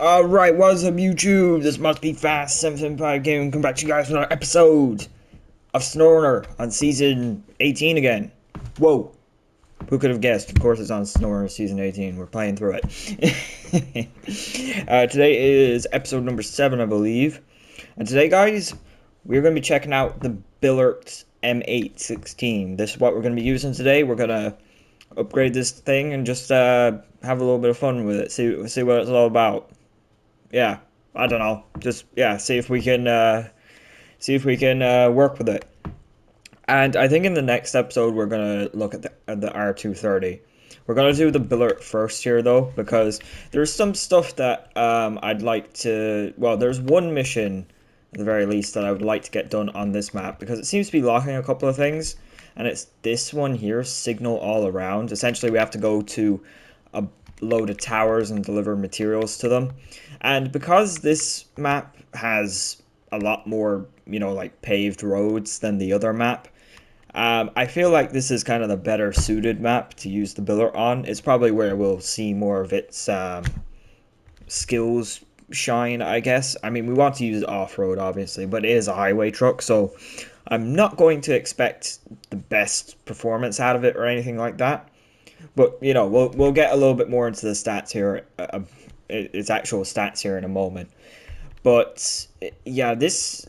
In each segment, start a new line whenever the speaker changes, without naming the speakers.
Alright, what's up YouTube? This must be Fast 775 Gaming. Come back to you guys with another episode of SNOWRUNNER on Season 18 again. Whoa. Who could have guessed? Of course it's on SNOWRUNNER Season 18. We're playing through it. Today is episode number 7, I believe. And today, guys, we're going to be checking out the Billert M816. This is what we're going to be using today. We're going to upgrade this thing and just have a little bit of fun with it. See what it's all about. Yeah, I don't know. Just see if we can work with it. And I think in the next episode we're gonna look at the R230. We're gonna do the Billert first here though, because there's some stuff that I'd like to. Well, there's one mission at the very least that I would like to get done on this map because it seems to be locking a couple of things, and it's this one here, signal all around. Essentially, we have to go to a load of towers and deliver materials to them. And because this map has a lot more, like paved roads than the other map, I feel like this is kind of the better suited map to use the Billert on. It's probably where we'll see more of its skills shine, I guess. I mean, we want to use it off-road, obviously, but it is a highway truck, so I'm not going to expect the best performance out of it or anything like that. But we'll get a little bit more into the stats here, its actual stats here in a moment. But yeah, this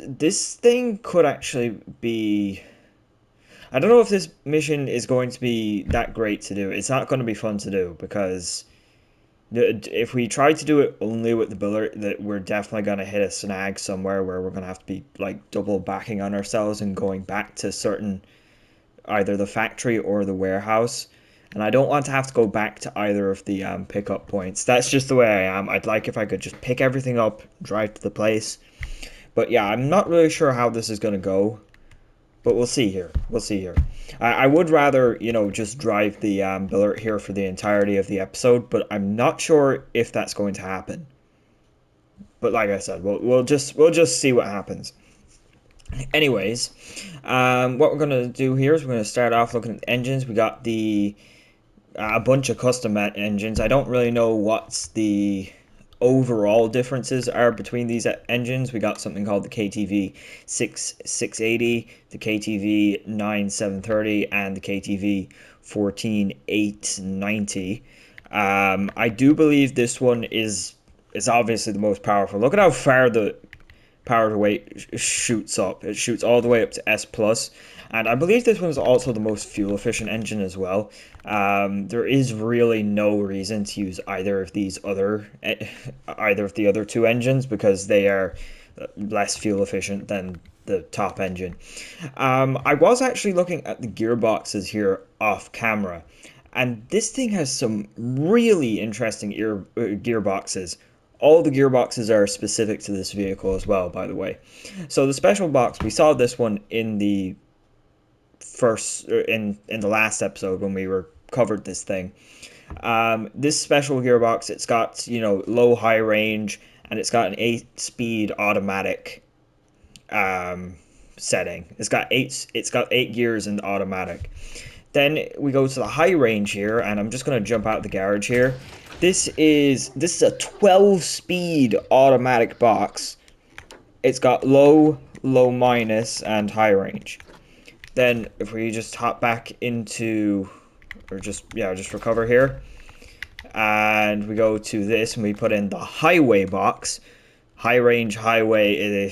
thing could actually be. I don't know if this mission is going to be that great to do. It's not going to be fun to do because if we try to do it only with the Billert, that we're definitely going to hit a snag somewhere where we're going to have to be like double backing on ourselves and going back to certain either the factory or the warehouse. And I don't want to have to go back to either of the pickup points. That's just the way I am. I'd like if I could just pick everything up, drive to the place. But yeah, I'm not really sure how this is going to go. But we'll see here. We'll see here. I would rather, just drive the Billert here for the entirety of the episode. But I'm not sure if that's going to happen. But like I said, we'll just see what happens. Anyways, what we're going to do here is we're going to start off looking at the engines. We got a bunch of custom engines. I don't really know what the overall differences are between these engines. We got something called the KTV 680, the KTV 9730, and the KTV 14890. I do believe this one is obviously the most powerful. Look at how far the power to weight shoots up. It shoots all the way up to S+. And I believe this one's also the most fuel-efficient engine as well. There is really no reason to use either of the other two engines because they are less fuel-efficient than the top engine. I was actually looking at the gearboxes here off camera, and this thing has some really interesting gearboxes. All the gearboxes are specific to this vehicle as well, by the way. So the special box, we saw this one in the the last episode when we covered this thing. This special gearbox, it's got low high range, and it's got an 8-speed automatic setting. It's got eight gears in the automatic. Then we go to the high range here, and I'm just gonna jump out the garage here. This is a 12-speed automatic box. It's got low, minus, and high range. Then if we just hop back into, or just recover here, and we go to this and we put in the highway box. High range highway.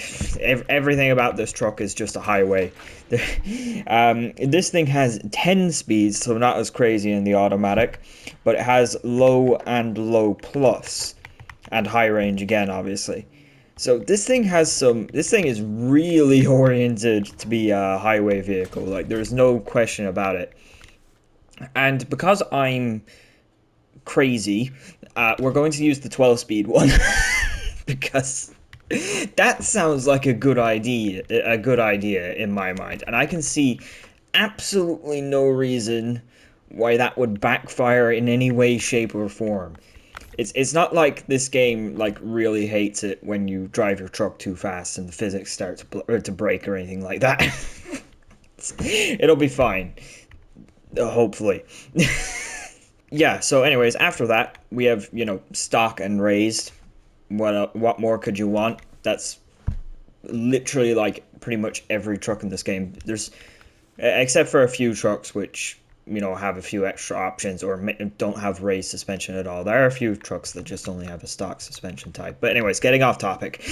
Everything about this truck is just a highway. This thing has 10 speeds, so not as crazy in the automatic, but it has low and low plus, and high range again, obviously. So this thing is really oriented to be a highway vehicle. Like, there's no question about it. And because I'm crazy, we're going to use the 12-speed one. Because that sounds like a good idea in my mind, and I can see absolutely no reason why that would backfire in any way, shape, or form. It's not like this game like really hates it when you drive your truck too fast and the physics start to break or anything like that. It'll be fine, hopefully. Yeah. So, anyways, after that we have stock and raised. what more could you want? That's literally like pretty much every truck in this game. There's except for a few trucks which have a few extra options or don't have raised suspension at all. There are a few trucks that just only have a stock suspension type. But anyways, getting off topic.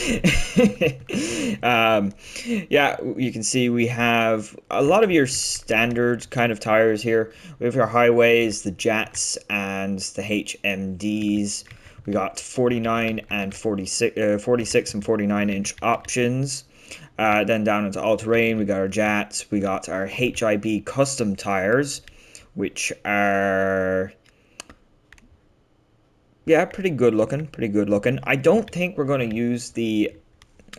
Yeah, you can see we have a lot of your standard kind of tires here. We have your highways, the Jats, and the HMDs. We got 49 and 46 and 49-inch options. Then down into all-terrain, we got our Jats, we got our HIB custom tires, which are, yeah, pretty good looking. I don't think we're going to use the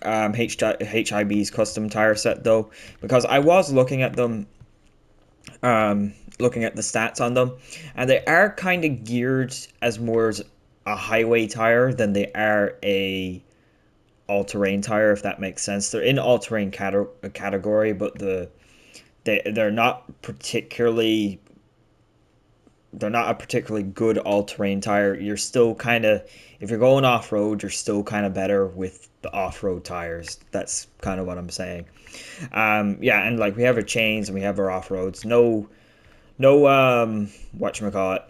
HIB's custom tire set though, because I was looking at them, looking at the stats on them, and they are kind of geared as more as a highway tire than they are a all-terrain tire, if that makes sense. They're in all-terrain category, but they're not particularly a particularly good all-terrain tire. You're still kind of, if you're going off-road, you're still kind of better with the off-road tires. That's kind of what I'm saying. Yeah, and like we have our chains and we have our off-roads. No whatchamacallit,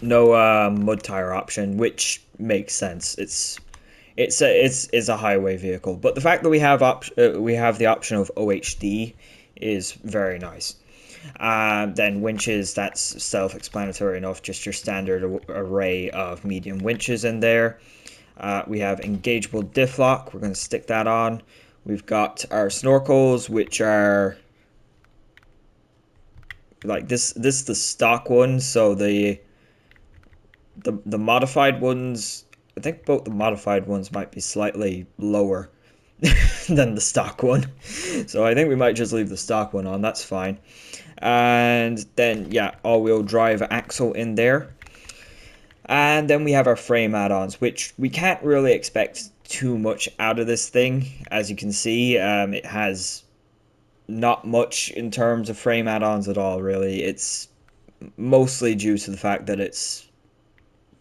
no mud tire option, which makes sense. It's a highway vehicle, but the fact that we have the option of OHD is very nice. Then winches, that's self-explanatory enough, just your standard array of medium winches in there. We have engageable diff lock, we're going to stick that on. We've got our snorkels, which are like this is the stock one, so the modified ones, I think both the modified ones might be slightly lower than the stock one. So I think we might just leave the stock one on, that's fine. And then, yeah, all-wheel drive axle in there. And then we have our frame add-ons, which we can't really expect too much out of this thing. As you can see, it has not much in terms of frame add-ons at all, really. It's mostly due to the fact that it's,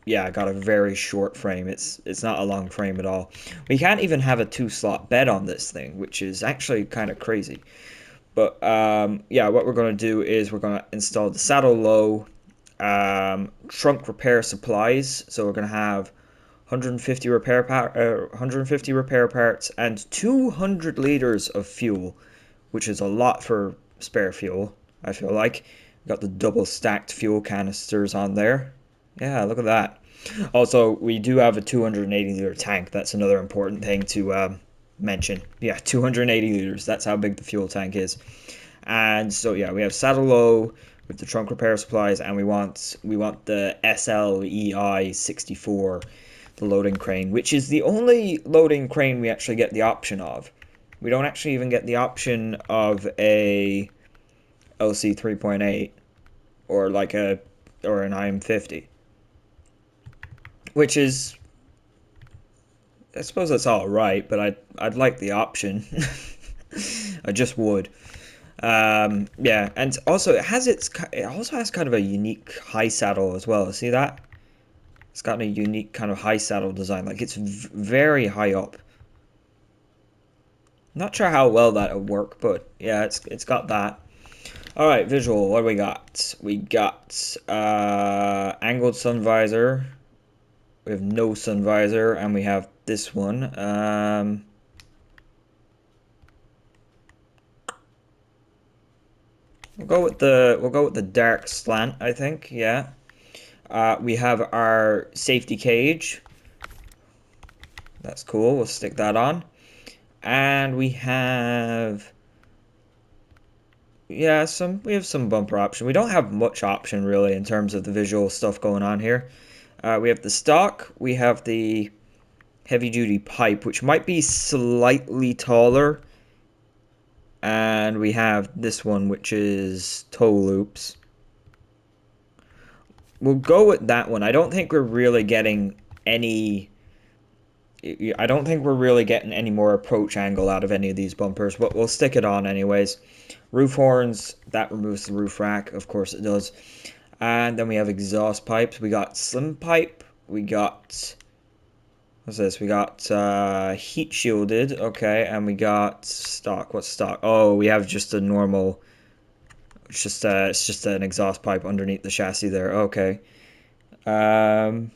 yeah, got a very short frame. It's not a long frame at all. We can't even have a 2-slot bed on this thing, which is actually kind of crazy. But yeah, what we're going to do is we're going to install the saddle low, trunk repair supplies. So we're going to have 150 repair parts and 200 liters of fuel, which is a lot for spare fuel, I feel like. We've got the double stacked fuel canisters on there. Yeah, look at that. Also, we do have a 280 liter tank. That's another important thing to mention. Yeah, 280 liters. That's how big the fuel tank is. And so yeah, we have saddle low with the trunk repair supplies, and we want the SLEI 64, the loading crane, which is the only loading crane we actually get the option of. We don't actually even get the option of a LC 3.8 or like an IM50. Which is, I suppose that's all right, but I'd like the option. I just would. Yeah, and also it also has kind of a unique high saddle as well. See that? It's got a unique kind of high saddle design. Like it's very high up. Not sure how well that would work, but yeah, it's got that. All right, visual. What do we got? We got angled sun visor. We have no sun visor, and we have this one. We'll go with the dark slant, I think. Yeah. We have our safety cage. That's cool. We'll stick that on. And we have, yeah, we have some bumper option. We don't have much option really in terms of the visual stuff going on here. We have the stock. We have the heavy duty pipe, which might be slightly taller. And we have this one, which is toe loops. We'll go with that one. I don't think we're really getting any more approach angle out of any of these bumpers, but we'll stick it on anyways. Roof horns, that removes the roof rack, of course it does. And then we have exhaust pipes. We got slim pipe, we got What's this? We got heat shielded, okay, and we got stock. What's stock? Oh, we have just a normal. It's just an exhaust pipe underneath the chassis there. Okay. I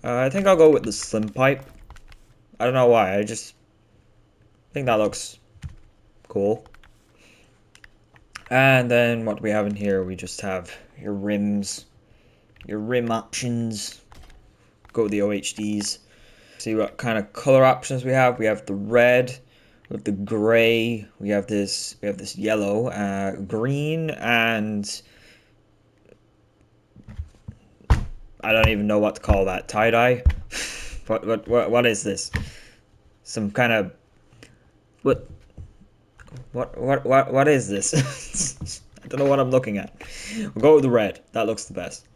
think I'll go with the slim pipe. I don't know why. I just think that looks cool. And then what do we have in here? We just have your rims, your rim options. Go with the OHDs. See what kind of color options we have. We have the red, with the gray. We have this yellow, green, and I don't even know what to call that. Tie-dye. What is this? Some kind of what is this? I don't know what I'm looking at. We'll go with the red. That looks the best.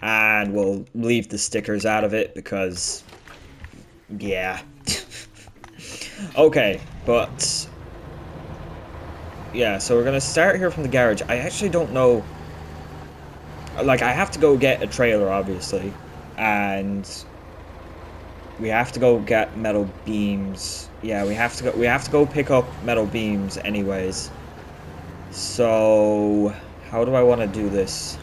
And we'll leave the stickers out of it because, yeah. Okay, but yeah, so we're gonna start here from the garage. I actually don't know. Like, I have to go get a trailer, obviously, and we have to go get metal beams. Yeah, we have to go pick up metal beams, anyways. So, how do I want to do this?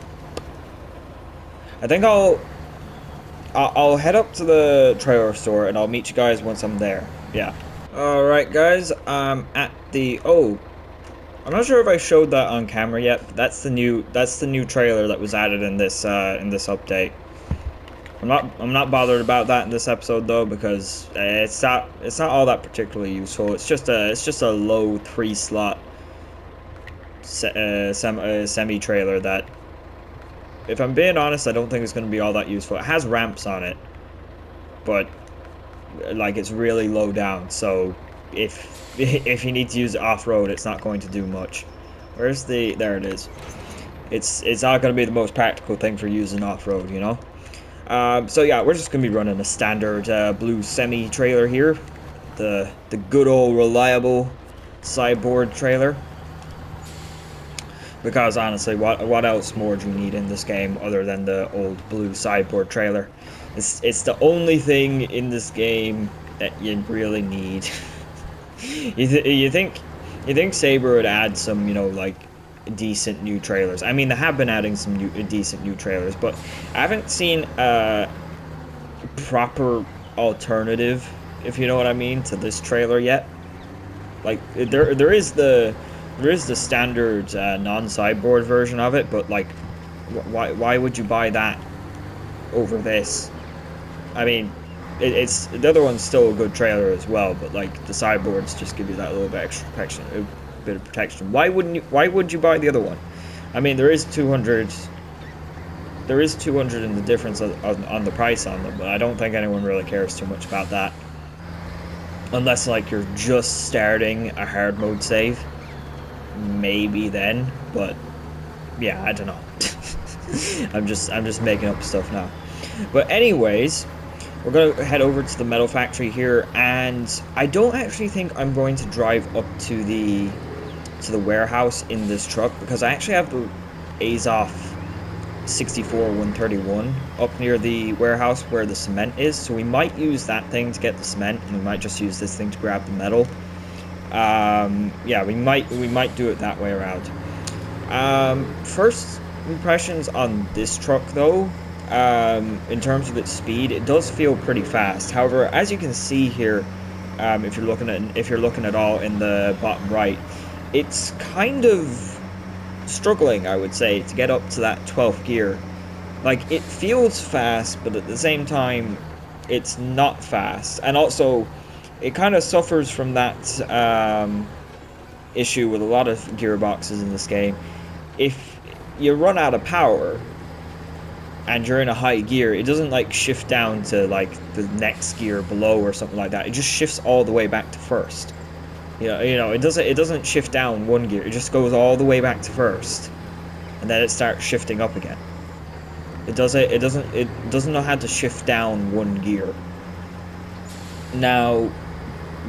I think I'll head up to the trailer store and I'll meet you guys once I'm there. Yeah. Alright guys, at the I'm not sure if I showed that on camera yet, but that's the new trailer that was added in this update. I'm not bothered about that in this episode though, because it's not all that particularly useful. It's just a low 3-slot semi trailer that, if I'm being honest, I don't think it's going to be all that useful. It has ramps on it, but like it's really low down, so if you need to use it off-road, it's not going to do much. Where's the... there it is. It's not going to be the most practical thing for using off-road, you know? So yeah, we're just going to be running a standard blue semi-trailer here. The good old reliable sideboard trailer. Because honestly, what else more do you need in this game other than the old blue sideboard trailer? It's the only thing in this game that you really need. you think Saber would add some, you know, like decent new trailers? I mean, they have been adding some decent new trailers, but I haven't seen a proper alternative, if you know what I mean, to this trailer yet. Like there is the standard non-sideboard version of it, but like, why would you buy that over this? I mean, it's the other one's still a good trailer as well, but like the sideboards just give you that little bit extra protection, a bit of protection. Why would you buy the other one? I mean, there is 200 in the difference on the price on them, but I don't think anyone really cares too much about that, unless like you're just starting a hard mode save. Maybe then, but yeah, I don't know. I'm just making up stuff now. But anyways, we're gonna head over to the metal factory here, and I don't actually think I'm going to drive up to the warehouse in this truck, because I actually have the Azov 131 up near the warehouse where the cement is, so we might use that thing to get the cement, and we might just use this thing to grab the metal. Yeah, we might do it that way around. First impressions on this truck though, in terms of its speed, it does feel pretty fast. However, as you can see here, if you're looking at all in the bottom right, it's kind of struggling, I would say, to get up to that 12th gear. Like, it feels fast, but at the same time, it's not fast. And also, it kind of suffers from that issue with a lot of gearboxes in this game. If you run out of power and you're in a high gear, it doesn't like shift down to like the next gear below or something like that. It just shifts all the way back to first. You know, it doesn't shift down one gear. It just goes all the way back to first, and then it starts shifting up again. It doesn't know how to shift down one gear. Now,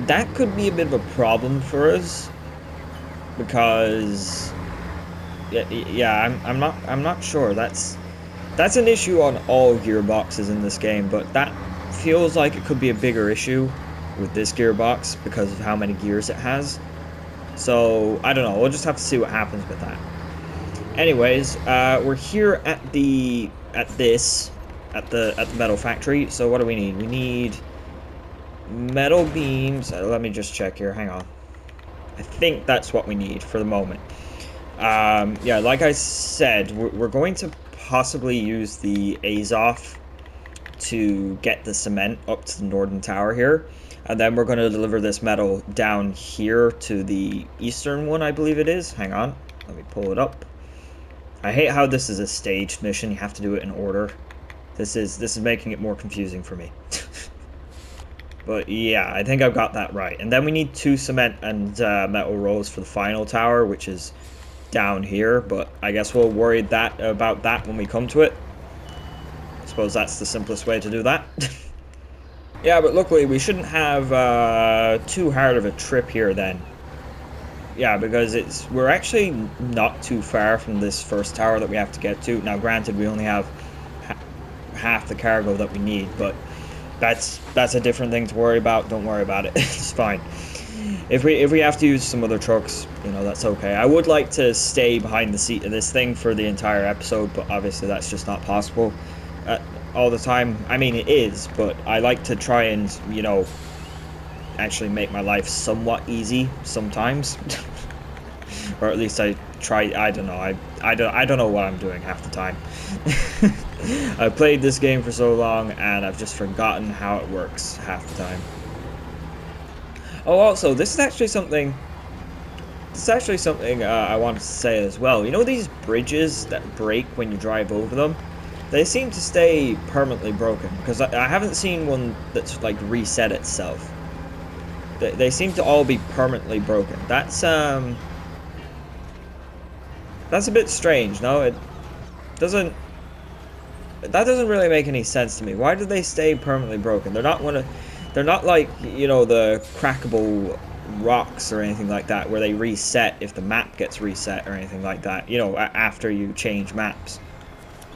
that could be a bit of a problem for us, because yeah, I'm not sure. That's an issue on all gearboxes in this game, but feels like it could be a bigger issue with this gearbox because of how many gears it has. So I don't know. We'll just have to see what happens with that. Anyways, we're here at the metal factory. So what do we need? We need metal beams. Let me just check here. Hang on. I think that's what we need for the moment. Yeah, like I said, we're going to possibly use the Azov to get the cement up to the northern tower here, and then we're going to deliver this metal down here to the eastern one, I believe it is. Hang on, let me pull it up. I hate how this is a staged mission. You have to do it in order. This is making it more confusing for me. But yeah, I think I've got that right. And then we need 2 cement and metal rolls for the final tower, which is down here. But I guess we'll worry about that when we come to it. I suppose that's the simplest way to do that. Yeah, but luckily we shouldn't have too hard of a trip here then. Yeah, because we're actually not too far from this first tower that we have to get to. Now, granted, we only have half the cargo that we need, but that's a different thing to worry about. Don't worry about it. It's fine. If we have to use some other trucks, you know, that's okay. I would like to stay behind the seat of this thing for the entire episode, but obviously that's just not possible all the time. I mean, it is, but I like to try and, you know, actually make my life somewhat easy sometimes. Or at least I try. I don't know. I don't know what I'm doing half the time. I've played this game for so long and I've just forgotten how it works half the time. Oh, also, this is actually something I wanted to say as well. You know these bridges that break when you drive over them? They seem to stay permanently broken, because I haven't seen one that's like reset itself. They seem to all be permanently broken. That's a bit strange, no? That doesn't really make any sense to me. Why do they stay permanently broken? They're not like, you know, the crackable rocks or anything like that, where they reset if the map gets reset or anything like that, you know, after you change maps.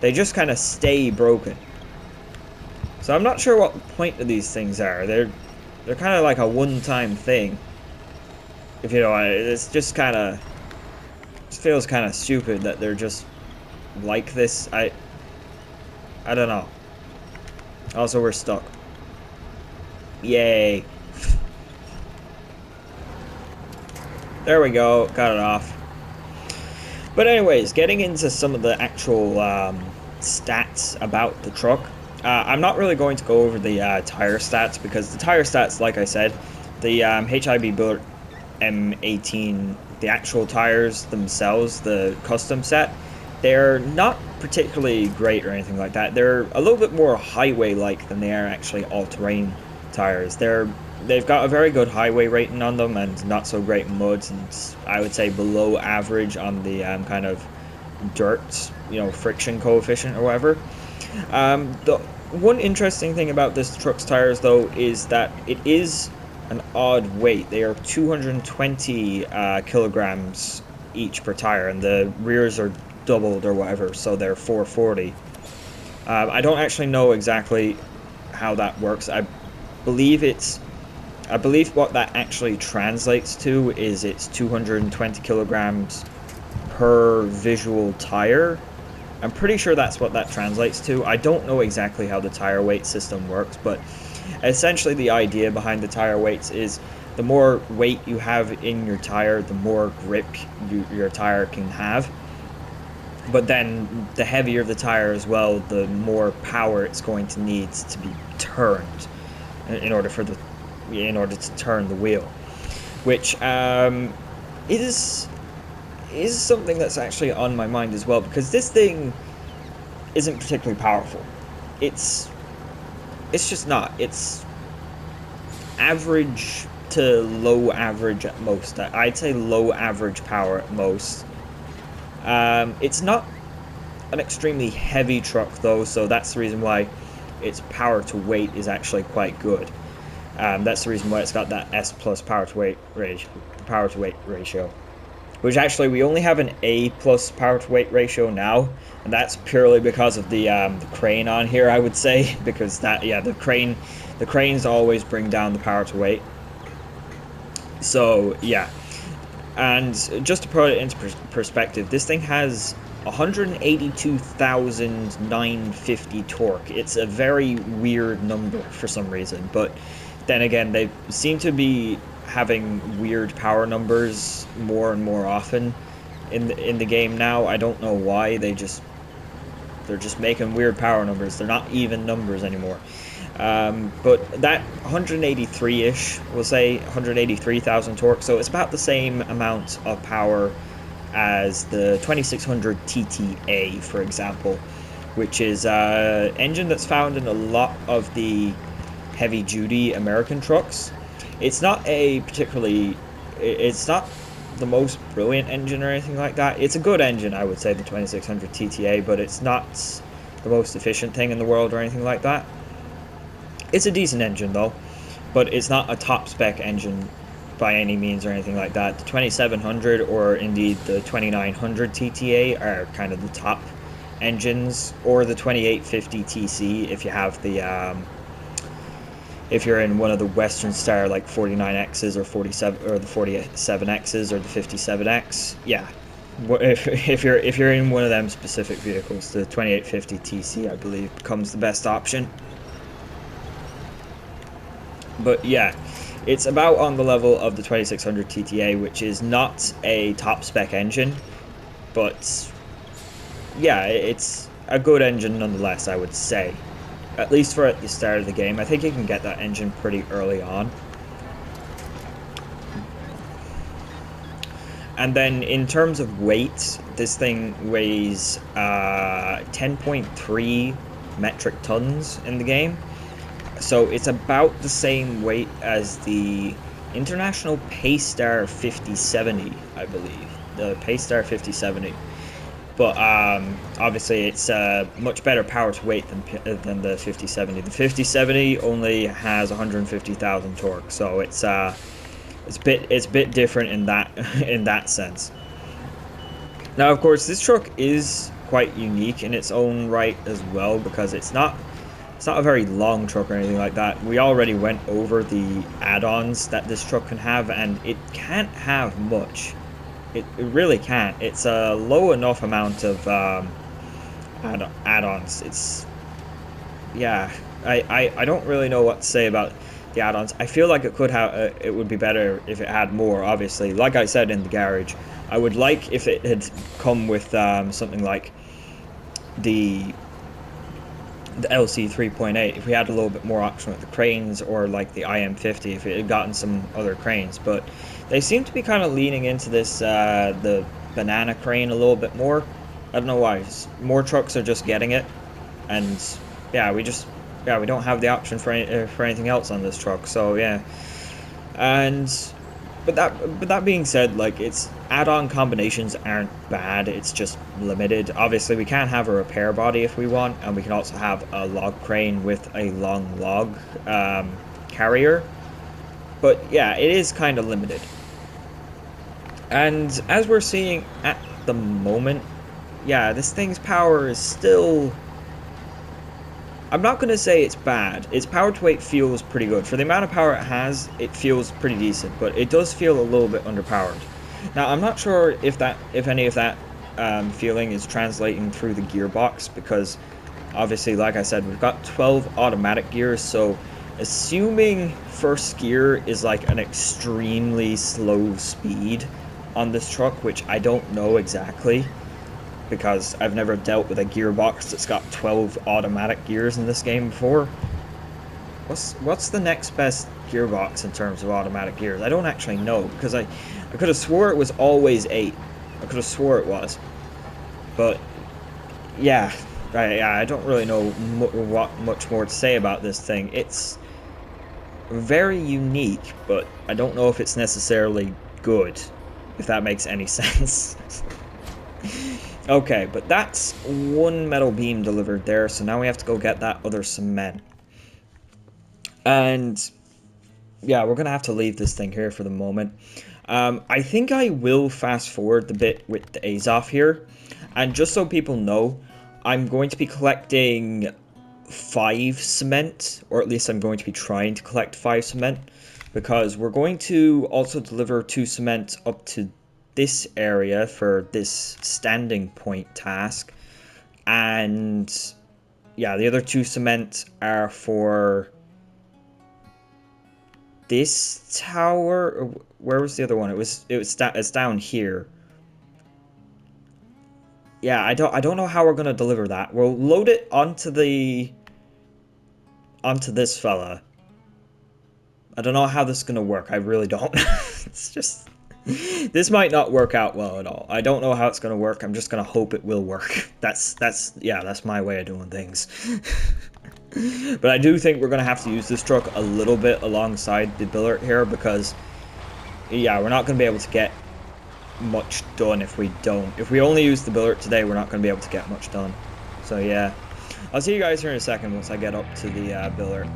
They just kind of stay broken. So I'm not sure what the point of these things are. They're kind of like a one-time thing. If you know, it's just kind of... It feels kind of stupid that they're just like this. I don't know. Also, we're stuck. Yay. There we go. Got it off. But anyways, getting into some of the actual stats about the truck. I'm not really going to go over the tire stats, because the tire stats, like I said, the HIB Billert M18, the actual tires themselves, the custom set, they're not particularly great or anything like that. They're a little bit more highway-like than they are actually all-terrain tires. They've got a very good highway rating on them and not so great in muds, and I would say below average on the kind of dirt, you know, friction coefficient or whatever. The one interesting thing about this truck's tires, though, is that it is an odd weight. They are 220 kilograms each per tire, and the rears are doubled or whatever, so they're 440. I don't actually know exactly how that works. I believe what that actually translates to is it's 220 kilograms per visual tire. I'm pretty sure that's what that translates to. I don't know exactly how the tire weight system works, but essentially the idea behind the tire weights is the more weight you have in your tire, the more grip your tire can have. But then the heavier the tire as well, the more power it's going to need to be turned in order to turn the wheel, which is something that's actually on my mind as well, because this thing isn't particularly powerful. It's just not. It's average to low average at most. I'd say low average power at most. It's not an extremely heavy truck though, so that's the reason why its power to weight is actually quite good. That's the reason why it's got that S plus power to weight ratio. which actually we only have an A plus power to weight ratio now, and that's purely because of the crane on here, I would say, because that, yeah, the cranes always bring down the power to weight. So yeah, and just to put it into perspective, this thing has 182,950 torque. It's a very weird number for some reason, but then again, they seem to be having weird power numbers more and more often in the game now. I don't know why. They're just making weird power numbers. They're not even numbers anymore. But that 183-ish, we'll say 183,000 torque, so it's about the same amount of power as the 2600 TTA, for example, which is an engine that's found in a lot of the heavy-duty American trucks. It's not it's not the most brilliant engine or anything like that. It's a good engine, I would say, the 2600 TTA, but it's not the most efficient thing in the world or anything like that. It's a decent engine though, but it's not a top spec engine by any means or anything like that. The 2700 or indeed the 2900 TTA are kind of the top engines, or the 2850 TC if you have the if you're in one of the Western Star like 49Xs or 47 or the 47Xs or the 57X. Yeah, if you're in one of them specific vehicles, the 2850 TC I believe becomes the best option. But yeah, it's about on the level of the 2600 TTA, which is not a top spec engine, but yeah, it's a good engine nonetheless, I would say. At least for at the start of the game. I think you can get that engine pretty early on. And then in terms of weight, this thing weighs 10.3 metric tons in the game. So it's about the same weight as the International Paystar 5070, I believe. The Paystar 5070. But obviously it's much better power to weight than the 5070. The 5070 only has 150,000 torque, so it's a bit different in that sense. Now, of course, this truck is quite unique in its own right as well, because it's not a very long truck or anything like that. We already went over the add-ons that this truck can have, and it can't have much. It really can't. It's a low enough amount of add-ons. It's, yeah, I don't really know what to say about the add-ons. I feel like it could have it would be better if it had more, obviously. Like I said in the garage, I would like if it had come with something like the LC 3.8, if we had a little bit more option with the cranes, or like the IM50 if it had gotten some other cranes. But they seem to be kind of leaning into this the banana crane a little bit more. I don't know why. More trucks are just getting it, and yeah, we don't have the option for anything else on this truck. So yeah, and but that being said, like, its add-on combinations aren't bad. It's just limited. Obviously, we can have a repair body if we want, and we can also have a log crane with a long log carrier. But yeah, it is kind of limited. And as we're seeing at the moment, yeah, this thing's power is still... I'm not going to say it's bad. Its power to weight feels pretty good. For the amount of power it has, it feels pretty decent, but it does feel a little bit underpowered. Now, I'm not sure if any of that feeling is translating through the gearbox, because obviously, like I said, we've got 12 automatic gears, so assuming first gear is like an extremely slow speed on this truck, which I don't know exactly, because I've never dealt with a gearbox that's got 12 automatic gears in this game before. What's the next best gearbox in terms of automatic gears? I don't actually know, because I could have swore it was always 8. I could have swore it was. But yeah, I don't really know what much more to say about this thing. It's very unique, but I don't know if it's necessarily good, if that makes any sense. Okay, but that's one metal beam delivered there, so now we have to go get that other cement. And yeah, we're gonna have to leave this thing here for the moment. I think I will fast forward the bit with the Azov here. And just so people know, I'm going to be collecting 5 cement, or at least I'm going to be trying to collect 5 cement, because we're going to also deliver 2 cement up to this area for this standing point task. And yeah, the other 2 cement are for this tower. Where was the other one? It's down here. Yeah, I don't know how we're gonna deliver that. We'll load it onto this fella. I don't know how this is gonna work. I really don't. It's just, this might not work out well at all. I don't know how it's gonna work. I'm just gonna hope it will work. That's my way of doing things. But I do think we're gonna have to use this truck a little bit alongside the Billert here, because yeah, we're not gonna be able to get much done if we don't. If we only use the Billert today, we're not going to be able to get much done. So yeah, I'll see you guys here in a second once I get up to the Billert.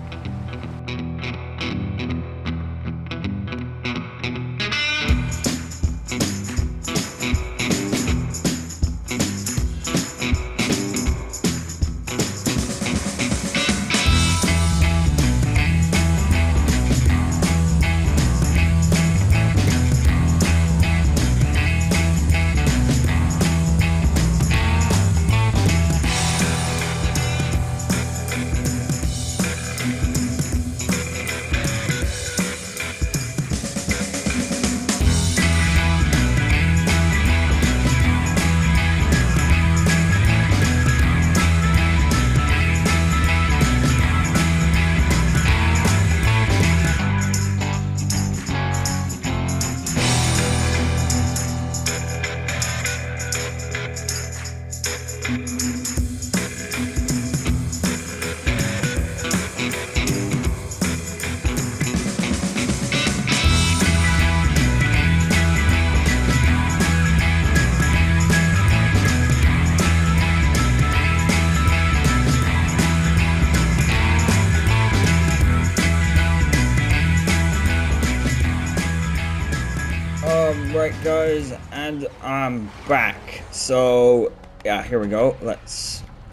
Right guys, and I'm back. So yeah, here we go.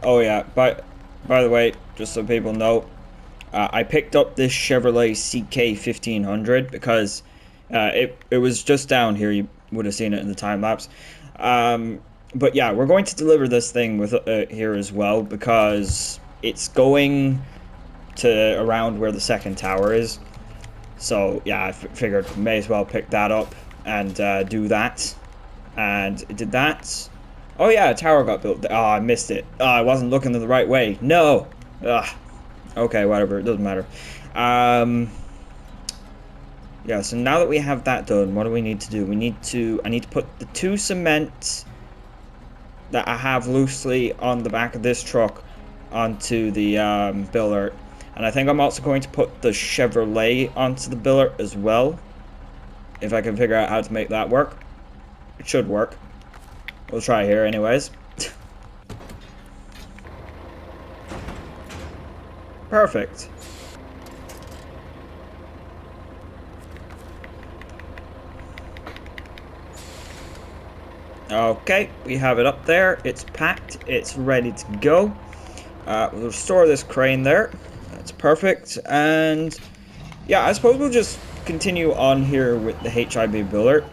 Oh yeah, by the way, just so people know, I picked up this Chevrolet CK1500 because it was just down here. You would have seen it in the time lapse. But yeah, we're going to deliver this thing with here as well, because it's going to around where the second tower is. So yeah, I figured may as well pick that up and do that. And it did that. Oh yeah, a tower got built. Oh, I missed it. Oh, I wasn't looking the right way. No. Ugh. Okay, whatever. It doesn't matter. Yeah, so now that we have that done, what do we need to do? I need to put the 2 cement that I have loosely on the back of this truck onto the Billert. And I think I'm also going to put the Chevrolet onto the Billert as well, if I can figure out how to make that work. It should work. We'll try here anyways. Perfect. Okay, we have it up there. It's packed. It's ready to go. We'll store this crane there. That's perfect. And yeah, I suppose we'll just continue on here with the HIB Billert.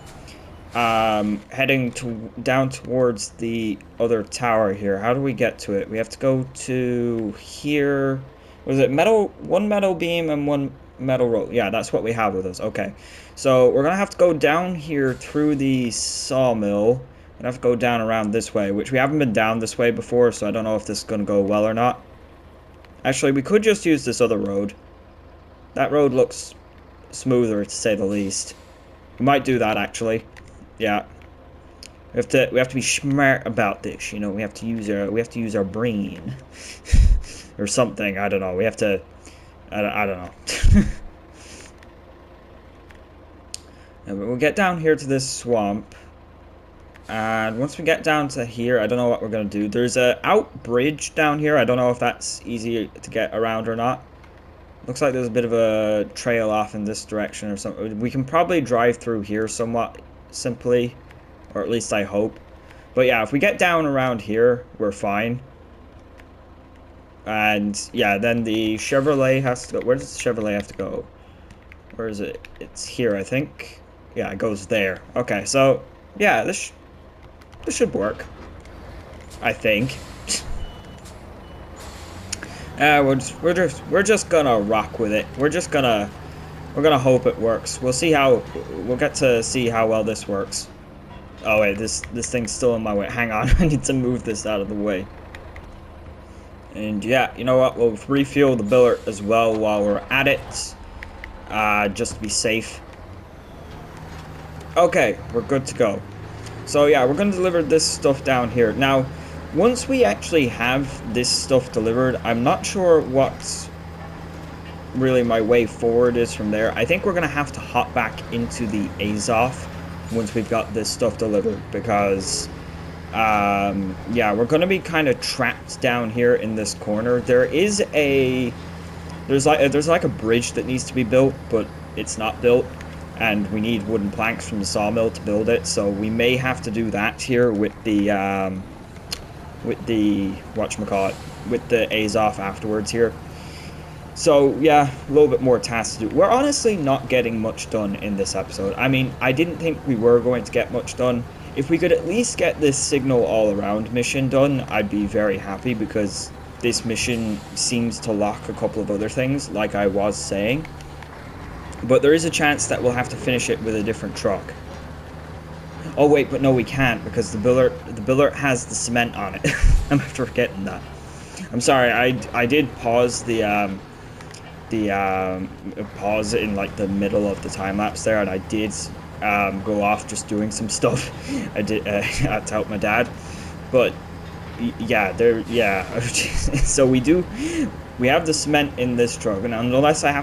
Heading down towards the other tower here. How do we get to it? We have to go to here. Was it one metal beam and one metal rope? Yeah, that's what we have with us. Okay. So we're gonna have to go down here through the sawmill. And have to go down around this way, which we haven't been down this way before, so I don't know if this is gonna go well or not. Actually, we could just use this other road. That road looks smoother, to say the least. We might do that, actually. Yeah. We have to be smart about this, you know. We have to use our brain. Or something, I don't know. We have to I don't know. And we'll get down here to this swamp. And once we get down to here, I don't know what we're going to do. There's a out bridge down here. I don't know if that's easy to get around or not. Looks like there's a bit of a trail off in this direction or something. We can probably drive through here somewhat simply, or at least I hope. But yeah, if we get down around here, we're fine. And yeah, then the Chevrolet has to go. Where does the Chevrolet have to go? Where is it? It's here, I think. Yeah, it goes there. Okay, so yeah, this should work. I think. We're just gonna rock with it. We're gonna hope it works. We'll get to see how well this works. Oh wait, this thing's still in my way. Hang on, I need to move this out of the way. And yeah, you know what? We'll refuel the Billert as well while we're at it, just to be safe. Okay, we're good to go. So yeah, we're gonna deliver this stuff down here now. Once we actually have this stuff delivered, I'm not sure what really my way forward is from there. I think we're going to have to hop back into the Azov once we've got this stuff delivered, because yeah, we're going to be kind of trapped down here in this corner. There's like a bridge that needs to be built, but it's not built, and we need wooden planks from the sawmill to build it, so we may have to do that here with the whatchamacallit, with the Azov afterwards here. So yeah, a little bit more tasks to do. We're honestly not getting much done in this episode. I mean, I didn't think we were going to get much done. If we could at least get this signal all around mission done, I'd be very happy, because this mission seems to lock a couple of other things, like I was saying. But there is a chance that we'll have to finish it with a different truck. Oh wait, but no, we can't, because the Billert has the cement on it. I'm after forgetting that. I'm sorry, I did pause the pause in like the middle of the time lapse there, and I did go off just doing some stuff. I did had to help my dad, but yeah, so we have the cement in this truck, and unless I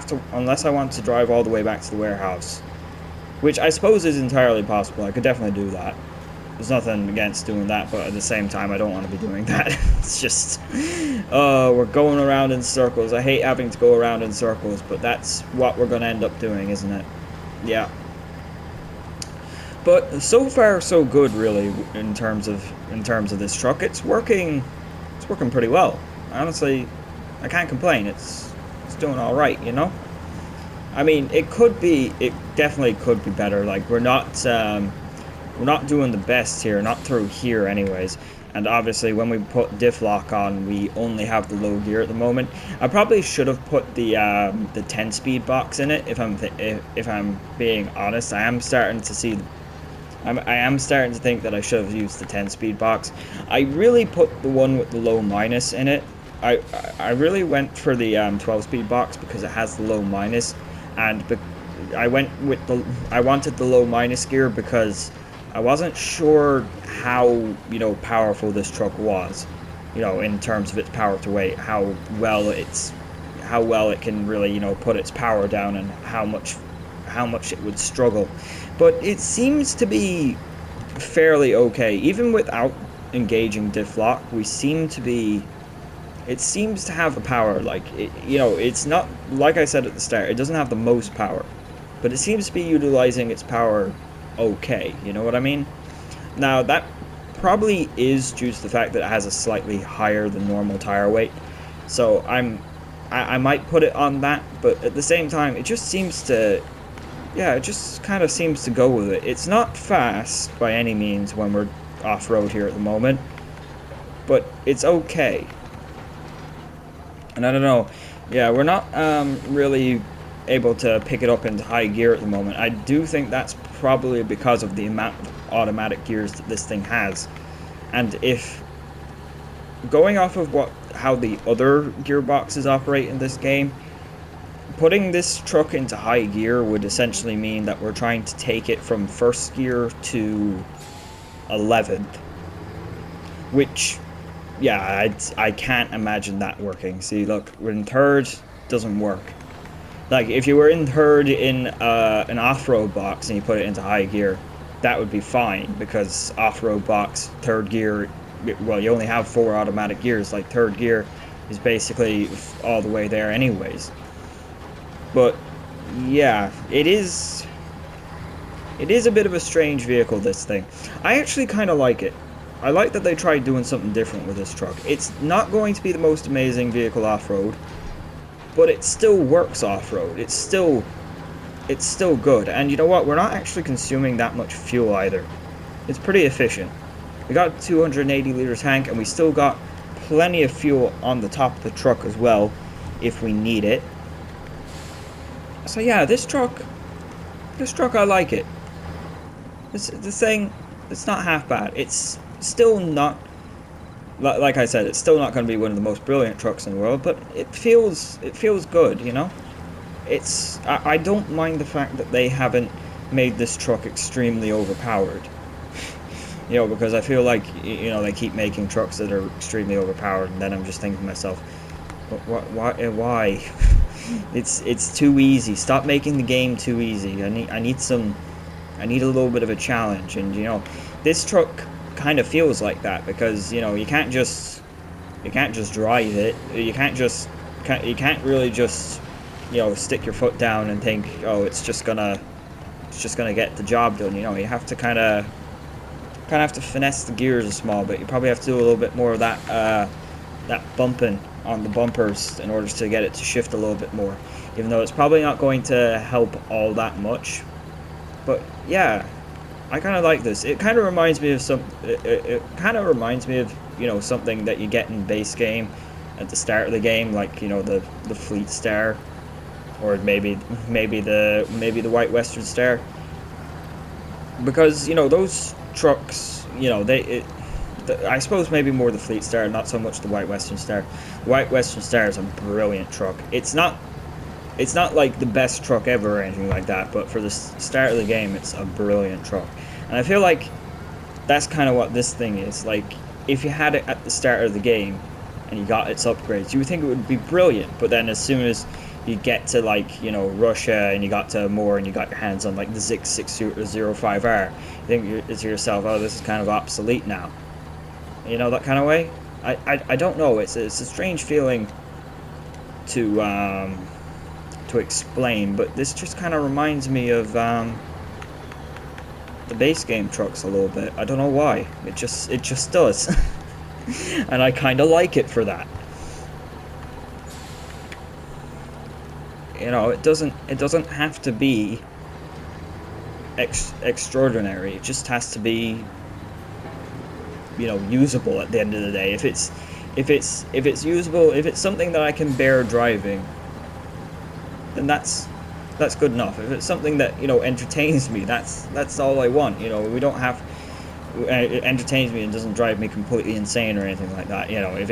want to drive all the way back to the warehouse, which I suppose is entirely possible. I could definitely do that. There's nothing against doing that, but at the same time, I don't want to be doing that. It's just, we're going around in circles. I hate having to go around in circles, but that's what we're going to end up doing, isn't it? Yeah. But so far, so good, really, in terms of this truck. It's working pretty well. Honestly, I can't complain. It's doing all right, you know. I mean, it definitely could be better. Like, we're not doing the best here, not through here anyways. And obviously when we put diff lock on, we only have the low gear at the moment. I probably should have put the 10-speed box in it, if I'm being honest. I am starting to think that I should have used the 10-speed box. I really put the one with the low minus in it. I really went for the 12-speed box because it has the low minus, and I wanted the low minus gear because I wasn't sure how, you know, powerful this truck was, you know, in terms of its power to weight, how well it can really, you know, put its power down, and how much it would struggle. But it seems to be fairly okay, even without engaging diff lock. It seems to have the power. Like, you know, it's not, like I said at the start, it doesn't have the most power, but it seems to be utilizing its power okay, you know what I mean? Now, that probably is due to the fact that it has a slightly higher than normal tire weight, so I might put it on that, but at the same time, it just seems to, yeah, it just kind of seems to go with it. It's not fast by any means when we're off-road here at the moment, but it's okay. And I don't know, yeah, we're not really able to pick it up into high gear at the moment. I do think that's probably because of the amount of automatic gears that this thing has. And if going off of how the other gearboxes operate in this game, putting this truck into high gear would essentially mean that we're trying to take it from first gear to 11th, which, yeah, I can't imagine that working. See, look, we're in third, doesn't work. Like, if you were in third in an off-road box and you put it into high gear, that would be fine, because off-road box, third gear, well, you only have 4 automatic gears. Like, third gear is basically all the way there anyways. But yeah, it is a bit of a strange vehicle, this thing. I actually kind of like it. I like that they tried doing something different with this truck. It's not going to be the most amazing vehicle off-road, but it still works off-road. It's still good. And you know what? We're not actually consuming that much fuel either. It's pretty efficient. We got a 280 liter tank, and we still got plenty of fuel on the top of the truck as well, if we need it. So yeah, this truck I like it. This thing, it's not half bad. It's still not, like I said, it's still not going to be one of the most brilliant trucks in the world, but it feels good, you know? I don't mind the fact that they haven't made this truck extremely overpowered. You know, because I feel like, you know, they keep making trucks that are extremely overpowered, and then I'm just thinking to myself, why? It's too easy. Stop making the game too easy. I need a little bit of a challenge, and you know, this truck kind of feels like that, because you know, you can't just drive it. You can't really just, you know, stick your foot down and think, oh, it's just gonna get the job done. You know, you have to kind of have to finesse the gears a small bit. You probably have to do a little bit more of that bumping on the bumpers in order to get it to shift a little bit more, even though it's probably not going to help all that much. But yeah, I kind of like this. It kind of reminds me of it kind of reminds me of, you know, something that you get in base game at the start of the game, like, you know, the Fleet Star, or maybe the White Western Star, because you know, those trucks, you know, I suppose maybe more the Fleet Star, not so much the White Western Star. The White Western Star is a brilliant truck. It's not like the best truck ever or anything like that, but for the start of the game, it's a brilliant truck. And I feel like that's kind of what this thing is. Like, if you had it at the start of the game and you got its upgrades, you would think it would be brilliant, but then as soon as you get to, like, you know, Russia, and you got to more, and you got your hands on like the Zik 605R, you think to yourself, oh, this is kind of obsolete now. You know, that kind of way. I don't know. It's a strange feeling to explain, but this just kind of reminds me of the base game trucks a little bit. I don't know why. It just does, and I kind of like it for that. You know, it doesn't have to be extraordinary. It just has to be, you know, usable at the end of the day. If it's usable, if it's something that I can bear driving, then that's good enough. If it's something that, you know, entertains me, that's all I want. You know, we don't have it entertains me and doesn't drive me completely insane or anything like that. You know, if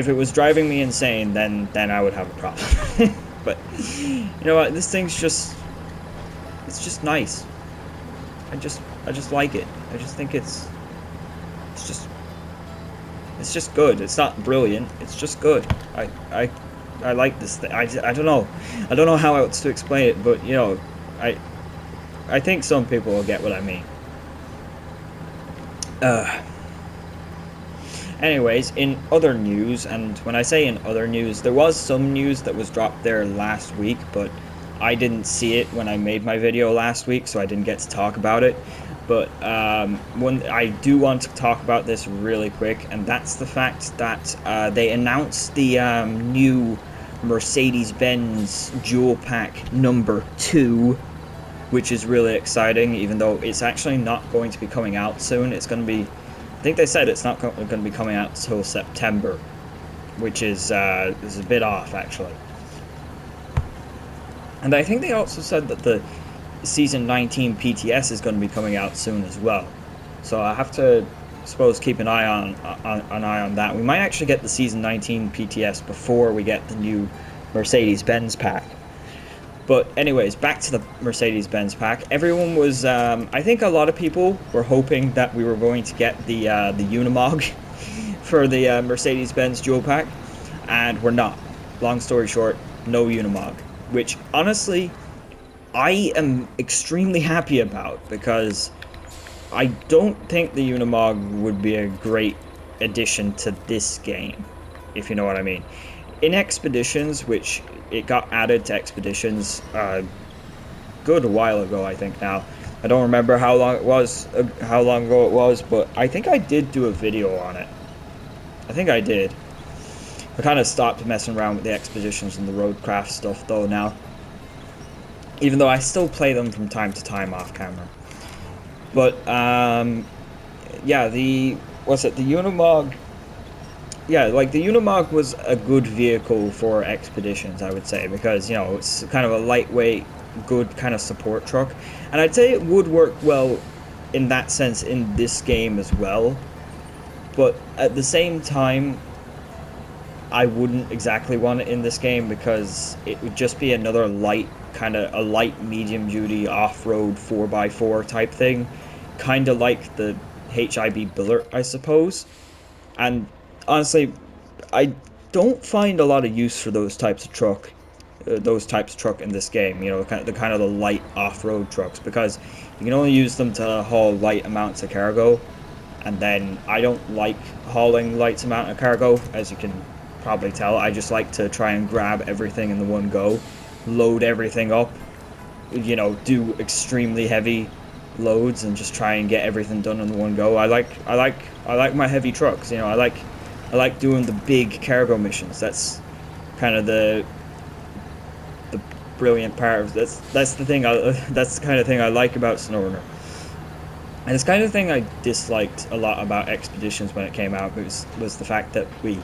it was driving me insane, then I would have a problem. But you know what, this thing's just nice. I just like it. I just think it's just good. It's not brilliant. It's just good. I like this thing. I don't know how else to explain it, but you know, I think some people will get what I mean. Anyways, in other news, and when I say in other news, there was some news that was dropped there last week, but I didn't see it when I made my video last week, so I didn't get to talk about it. But one, I do want to talk about this really quick, and that's the fact that they announced the new Mercedes-Benz Dual Pack number 2, which is really exciting, even though it's actually not going to be coming out soon. It's going to be, I think they said it's not going to be coming out until September, which is a bit off, actually. And I think they also said that the Season 19 PTS is going to be coming out soon as well. So I have to, I suppose, keep an eye on that. We might actually get the Season 19 PTS before we get the new Mercedes-Benz pack. But anyways, back to the Mercedes-Benz pack. Everyone was, I think a lot of people were hoping that we were going to get the Unimog for the Mercedes-Benz dual pack, and we're not. Long story short, no Unimog, which honestly I am extremely happy about, because I don't think the Unimog would be a great addition to this game, if you know what I mean. in Expeditions, which it got added to Expeditions good a while ago, I think now. I don't remember how long it was, how long ago it was, but I think I did do a video on it. I think I did. I kind of stopped messing around with the Expeditions and the roadcraft stuff though now. Even though I still play them from time to time off camera. But, yeah, the Unimog. Yeah, like the Unimog was a good vehicle for Expeditions, I would say, because, you know, it's kind of a lightweight, good kind of support truck. And I'd say it would work well in that sense in this game as well. But at the same time, I wouldn't exactly want it in this game because it would just be another light, kind of a light medium duty off-road 4x4 type thing. Kind of like the HIB Billert, I suppose. And honestly, I don't find a lot of use for those types of truck. In this game, you know, the kind of the light off-road trucks, because you can only use them to haul light amounts of cargo, and then I don't like hauling light amount of cargo, as you can probably tell. I just like to try and grab everything in the one go, load everything up, you know, do extremely heavy loads and just try and get everything done in the one go. I like my heavy trucks, you know. I like doing the big cargo missions. That's kind of the brilliant part of that's the thing. That's the kind of thing I like about SNOWRUNNER. And it's kind of thing I disliked a lot about Expeditions when it came out was the fact that we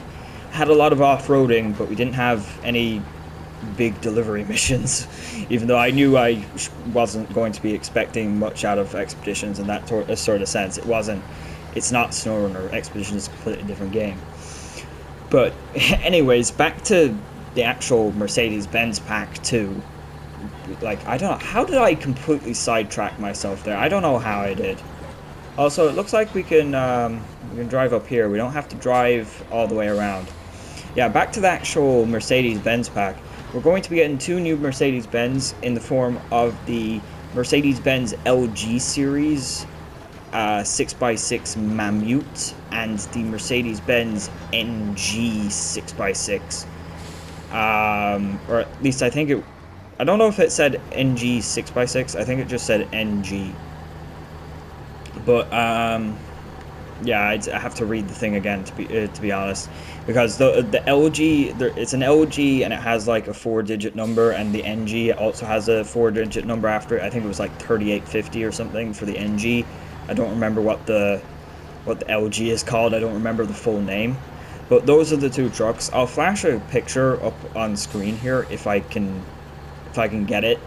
had a lot of off-roading, but we didn't have any big delivery missions. Even though I knew I wasn't going to be expecting much out of Expeditions in that sort of sense. It's not SNOWRUNNER. Expeditions is a completely different game. But anyways, back to the actual Mercedes-Benz Pack 2. Like, I don't know, how did I completely sidetrack myself there? I don't know how I did. Also, it looks like we can drive up here. We don't have to drive all the way around. Yeah, back to the actual Mercedes-Benz pack. We're going to be getting two new Mercedes-Benz in the form of the Mercedes-Benz LG series 6x6 Mammut and the Mercedes-Benz NG 6x6. Or at least I think it... I don't know if it said NG 6x6. I think it just said NG. But, yeah, I have to read the thing again to be honest, because the LG, it's an LG and it has like a 4-digit number, and the NG also has a 4-digit number after it. I think it was like 3850 or something for the NG. I don't remember what the LG is called. I don't remember the full name. But those are the two trucks. I'll flash a picture up on screen here if I can get it,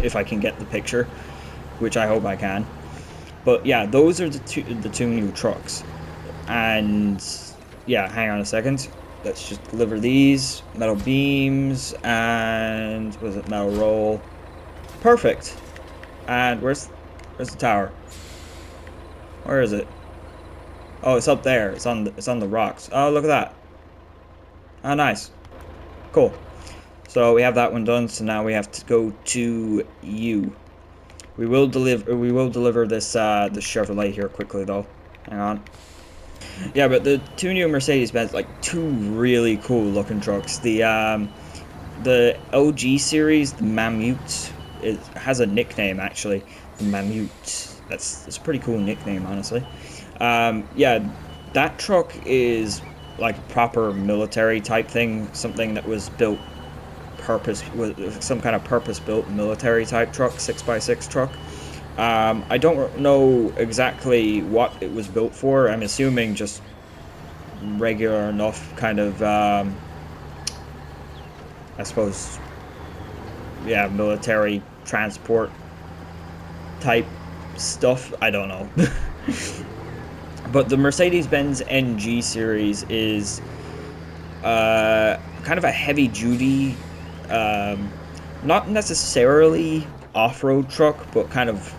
if I can get the picture, which I hope I can. But yeah, those are the two new trucks. And yeah, hang on a second. Let's just deliver these metal beams and was it metal roll? Perfect. And where's the tower? Where is it? Oh, it's up there. It's on the rocks. Oh, look at that. Oh, nice. Cool. So we have that one done. So now we have to go to you. We will deliver this this Chevrolet here quickly though. Hang on. Yeah, but the two new Mercedes-Benz, like two really cool looking trucks. The LG series, the Mammut, it has a nickname actually. The Mammut. That's a pretty cool nickname, honestly. Yeah, that truck is like a proper military type thing, something that was built with some kind of purpose-built military type truck, 6x6 truck. I don't know exactly what it was built for. I'm assuming just regular enough kind of, I suppose, yeah, military transport type stuff. I don't know. But the Mercedes-Benz NG series is kind of a heavy-duty, not necessarily off-road truck, but kind of,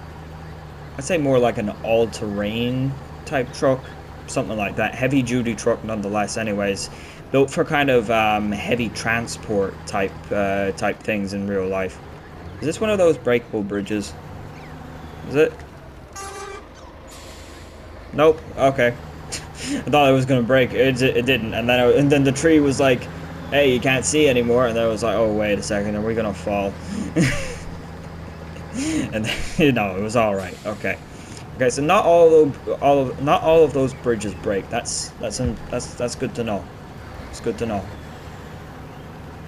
I'd say more like an all-terrain type truck, something like that. Heavy-duty truck nonetheless anyways, built for kind of heavy transport type things in real life. Is this one of those breakable bridges? Is it? Nope. Okay. I thought it was gonna break. It didn't, and then the tree was like hey, you can't see anymore. And then I was like, oh, wait a second, are we gonna fall? And you know, it was all right. Okay. Okay, so not all of those bridges break. That's good to know. It's good to know.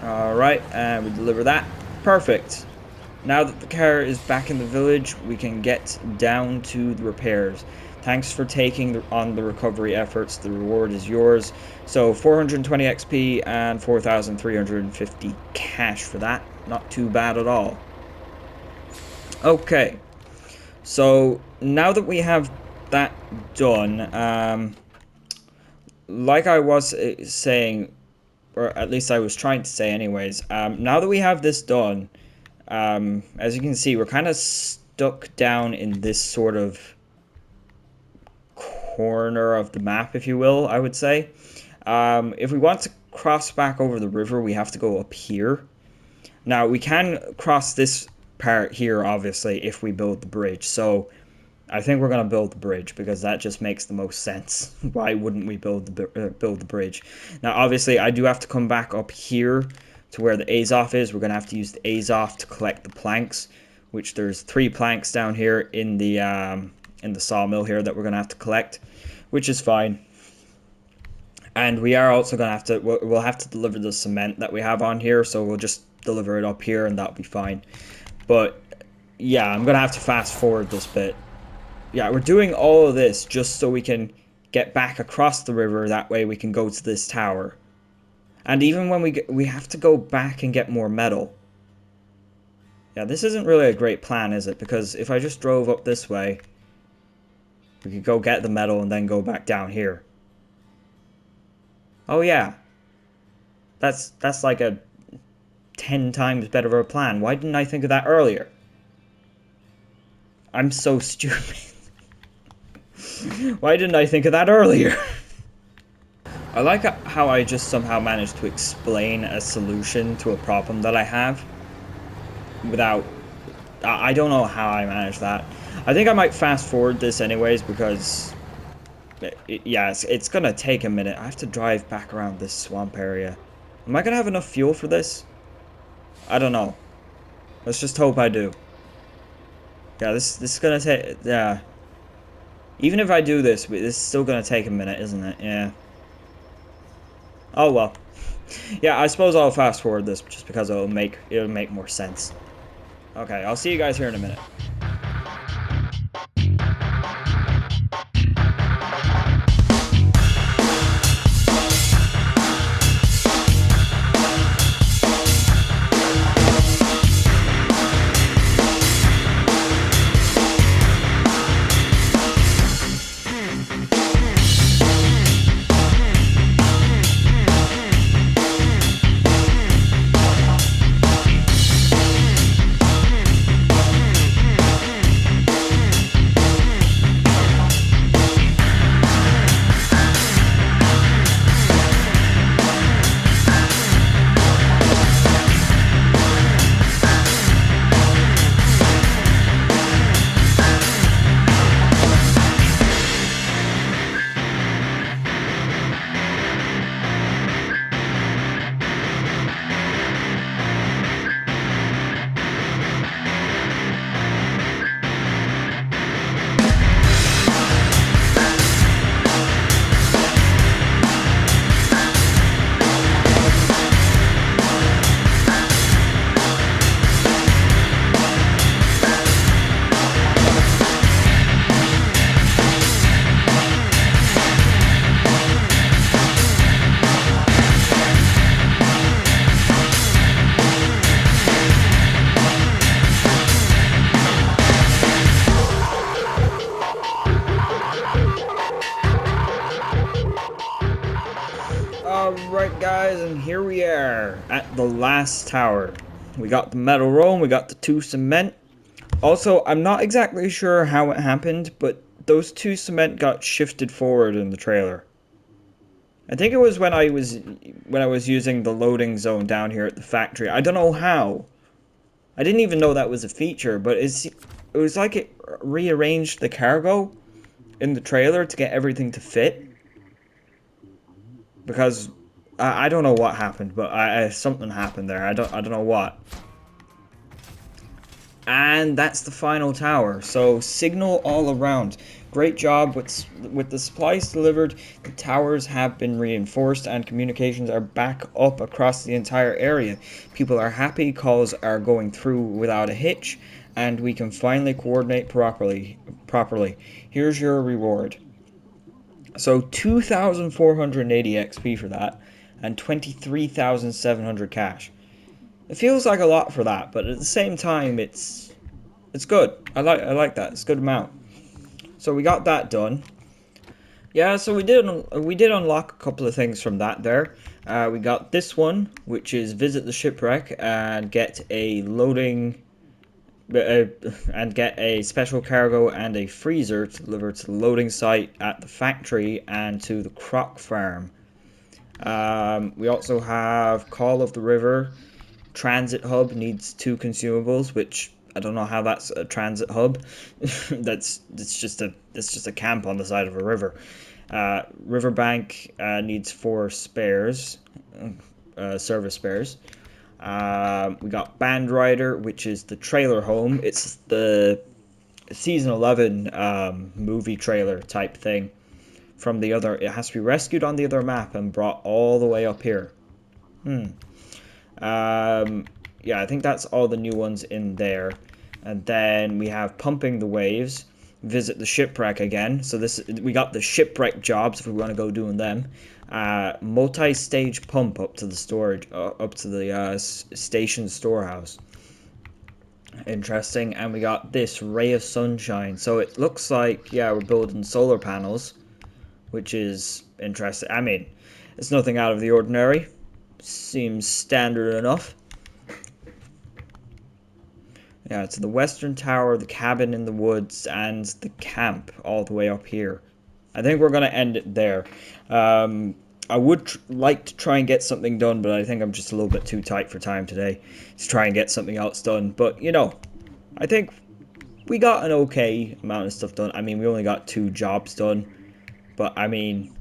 All right, and we deliver that. Perfect. Now that the car is back in the village, we can get down to the repairs. Thanks for taking on the recovery efforts. The reward is yours. So 420 XP and 4,350 cash for that. Not too bad at all. Okay, so now that we have that done, like I was saying, or at least I was trying to say anyways, now that we have this done, as you can see, we're kind of stuck down in this sort of corner of the map, if you will, I would say. If we want to cross back over the river, we have to go up here. Now, we can cross this part here, obviously, if we build the bridge. So, I think we're going to build the bridge because that just makes the most sense. Why wouldn't we build the bridge? Now, obviously, I do have to come back up here to where the Azov is. We're going to have to use the Azov to collect the planks, which there's 3 planks down here in the sawmill here that we're going to have to collect, which is fine. And we are also going to have to, we'll have to deliver the cement that we have on here, so we'll just deliver it up here and that'll be fine. But yeah, I'm going to have to fast forward this bit. Yeah, we're doing all of this just so we can get back across the river. That way we can go to this tower. And even when we have to go back and get more metal. Yeah, this isn't really a great plan, is it? Because if I just drove up this way, we could go get the metal and then go back down here. Oh yeah. That's like a 10 times better of a plan. Why didn't I think of that earlier? I'm so stupid. Why didn't I think of that earlier? I like how I just somehow managed to explain a solution to a problem that I have without... I don't know how I managed that. I think I might fast forward this anyways because... yeah, it's gonna take a minute. I have to drive back around this swamp area. Am I gonna have enough fuel for this? I don't know. Let's just hope I do. Yeah, this is gonna take... yeah. Even if I do this, this is still gonna take a minute, isn't it? Yeah. Oh well. Yeah, I suppose I'll fast forward this just because it'll make more sense. Okay, I'll see you guys here in a minute. Alright guys, and here we are at the last tower. We got the metal roll, we got the 2 cement. Also, I'm not exactly sure how it happened, but those 2 cement got shifted forward in the trailer. I think it was when I was using the loading zone down here at the factory. I don't know how. I didn't even know that was a feature, but it was like it rearranged the cargo in the trailer to get everything to fit. Because I don't know what happened, but something happened there. I don't know what. And that's the final tower. So signal all around. Great job with the supplies delivered. The towers have been reinforced and communications are back up across the entire area. People are happy, calls are going through without a hitch, and we can finally coordinate properly. Here's your reward. So 2,480 XP for that, and 23,700 cash. It feels like a lot for that, but at the same time, it's good. I like that. It's a good amount. So we got that done. Yeah, so we did unlock a couple of things from that there. We got this one, which is visit the shipwreck and get a loading and get a special cargo and a freezer to deliver to the loading site at the factory and to the croc farm. We also have Call of the River. Transit hub needs 2 consumables, which I don't know how that's a transit hub. That's just a camp on the side of a river. Riverbank needs 4 spares, service spares. We got Band Rider, which is the trailer home. It's the season 11 movie trailer type thing from the other. It has to be rescued on the other map and brought all the way up here. Yeah, I think that's all the new ones in there. And then we have Pumping the Waves, visit the shipwreck again. So we got the shipwreck jobs if we want to go doing them. Multi-stage pump up to the storage, up to the station storehouse. Interesting. And we got this Ray of Sunshine. So it looks like, yeah, we're building solar panels, which is interesting. I mean, it's nothing out of the ordinary. Seems standard enough. Yeah, it's the western tower, the cabin in the woods, and the camp all the way up here. I think we're going to end it there. I would like to try and get something done, but I think I'm just a little bit too tight for time today to try and get something else done. But, I think we got an okay amount of stuff done. I mean, we only got 2 jobs done. But, I mean,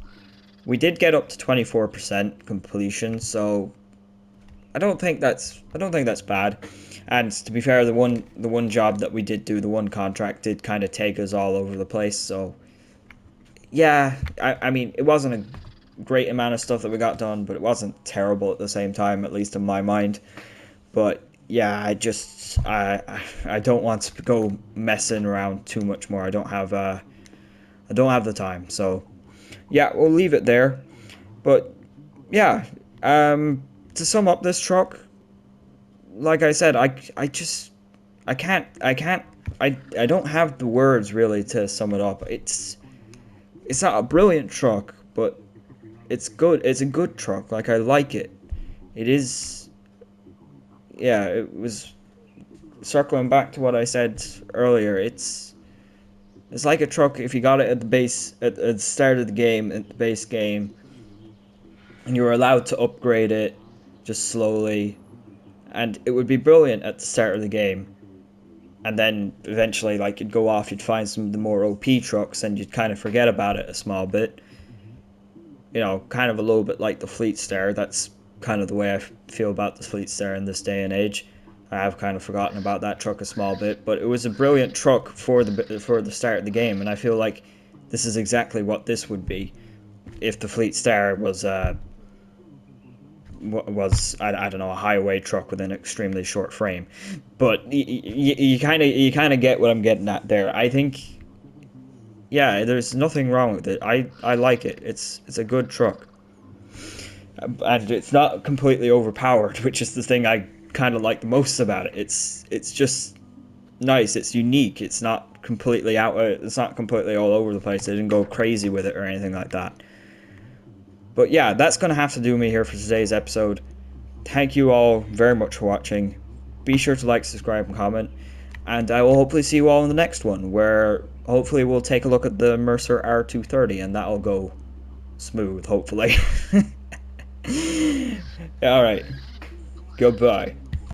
we did get up to 24% completion, so I don't think that's bad. And to be fair, the one job that we did do, the one contract, did kind of take us all over the place. So yeah, I mean, it wasn't a great amount of stuff that we got done, but it wasn't terrible at the same time, at least in my mind. But yeah, I don't want to go messing around too much more. I don't have the time. So yeah, we'll leave it there. But yeah, to sum up this truck, like I said, I can't I don't have the words really to sum it up. It's not a brilliant truck, but it's good. It's a good truck. Like, I like it. It is, yeah, it was circling back to what I said earlier. It's like a truck if you got it at the base at the start of the game, at the base game, and you were allowed to upgrade it just slowly, and it would be brilliant at the start of the game. And then eventually, like, you'd go off, you'd find some of the more OP trucks, and you'd kind of forget about it a small bit. Kind of a little bit like the Fleet Star. That's kind of the way I feel about the Fleet Star in this day and age. I have kind of forgotten about that truck a small bit, but it was a brilliant truck for the start of the game, and I feel like this is exactly what this would be if the Fleet Star was I don't know, a highway truck with an extremely short frame. But you kind of get what I'm getting at there. I think, yeah, there's nothing wrong with it. I like it. It's a good truck, and it's not completely overpowered, which is the thing I kind of like the most about it. It's just nice. It's unique. It's not completely out. It's not completely all over the place. They didn't go crazy with it or anything like that. But yeah, that's going to have to do me here for today's episode. Thank you all very much for watching. Be sure to like, subscribe, and comment. And I will hopefully see you all in the next one, where hopefully we'll take a look at the Mercer R230, and that'll go smooth, hopefully. Alright. Goodbye.